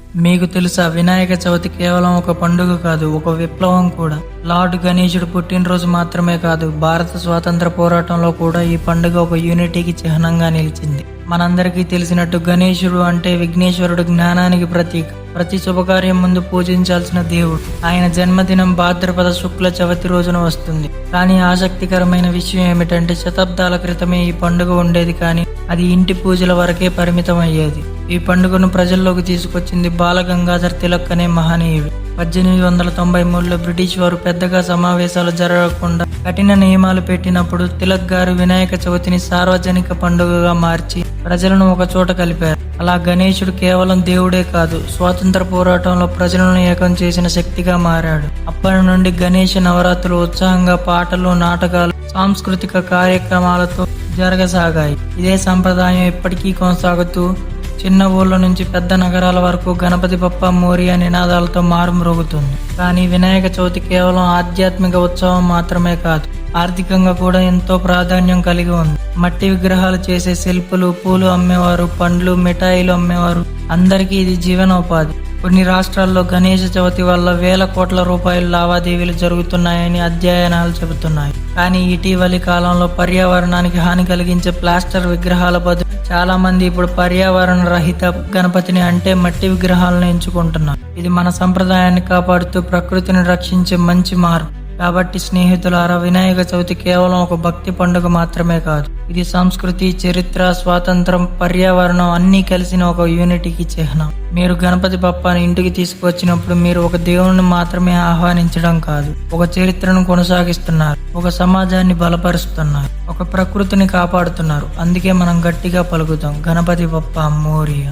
మీకు తెలుసా, వినాయక చవితి కేవలం ఒక పండుగ కాదు, ఒక విప్లవం కూడా. లార్డ్ గణేశుడు పుట్టినరోజు మాత్రమే కాదు, భారత స్వాతంత్ర పోరాటంలో కూడా ఈ పండుగ ఒక యూనిటీకి చిహ్నంగా నిలిచింది. మనందరికీ తెలిసినట్టు గణేశుడు అంటే విఘ్నేశ్వరుడు, జ్ఞానానికి ప్రతీక. ప్రతి శుభకార్యం ముందు పూజించాల్సిన దేవుడు. ఆయన జన్మదినం భాద్రపద శుక్ల చవితి రోజున వస్తుంది. కానీ ఆసక్తికరమైన విషయం ఏమిటంటే, శతాబ్దాల క్రితమే ఈ పండుగ ఉండేది, కానీ అది ఇంటి పూజల వరకే పరిమితం అయ్యేది. ఈ పండుగను ప్రజల్లోకి తీసుకొచ్చింది బాలగంగాధర్ తిలక్ అనే మహనీయుడు. 1893లో బ్రిటిష్ వారు పెద్దగా సమావేశాలు జరగకుండా కఠిన నియమాలు పెట్టినప్పుడు తిలక్ గారు వినాయక చవితిని సార్వజనిక పండుగగా మార్చి ప్రజలను ఒక చోట కలిపారు. అలా గణేశుడు కేవలం దేవుడే కాదు, స్వాతంత్ర పోరాటంలో ప్రజలను ఏకం చేసిన శక్తిగా మారాడు. అప్పటి నుండి గణేష నవరాత్రులు ఉత్సాహంగా పాటలు, నాటకాలు, సాంస్కృతిక కార్యక్రమాలతో జరగసాగాయి. ఇదే సంప్రదాయం ఇప్పటికీ కొనసాగుతూ చిన్న ఊళ్ళ నుంచి పెద్ద నగరాల వరకు గణపతి బప్పా మోరియా నినాదాలతో మారుమ్రోగుతుంది. కానీ వినాయక చవితి కేవలం ఆధ్యాత్మిక ఉత్సవం మాత్రమే కాదు, ఆర్థికంగా కూడా ఎంతో ప్రాధాన్యం కలిగి ఉంది. మట్టి విగ్రహాలు చేసే శిల్పులు, పూలు అమ్మేవారు, పండ్లు, మిఠాయిలు అమ్మేవారు, అందరికీ ఇది జీవనోపాధి. కొన్ని రాష్ట్రాల్లో గణేష చవితి వల్ల వేల కోట్ల రూపాయల లావాదేవీలు జరుగుతున్నాయని అధ్యయనాలు చెబుతున్నాయి. కానీ ఇటీవలి కాలంలో పర్యావరణానికి హాని కలిగించే ప్లాస్టర్ విగ్రహాల బదులు చాలా మంది ఇప్పుడు పర్యావరణ రహిత గణపతిని, అంటే మట్టి విగ్రహాలను ఎంచుకుంటున్నారు. ఇది మన సంప్రదాయాన్ని కాపాడుతూ ప్రకృతిని రక్షించే మంచి మార్పు. కాబట్టి స్నేహితులారా, వినాయక చవితి కేవలం ఒక భక్తి పండుగ మాత్రమే కాదు, ఇది సంస్కృతి, చరిత్ర, స్వాతంత్రం, పర్యావరణం అన్నీ కలిసిన ఒక యూనిటీకి చిహ్నం. మీరు గణపతి బప్పాని ఇంటికి తీసుకువచ్చినప్పుడు మీరు ఒక దేవుణ్ణి మాత్రమే ఆహ్వానించడం కాదు, ఒక చరిత్రను కొనసాగిస్తున్నారు, ఒక సమాజాన్ని బలపరుస్తున్నారు, ఒక ప్రకృతిని కాపాడుతున్నారు. అందుకే మనం గట్టిగా పలుకుతాం, గణపతి బప్పా మోరియా.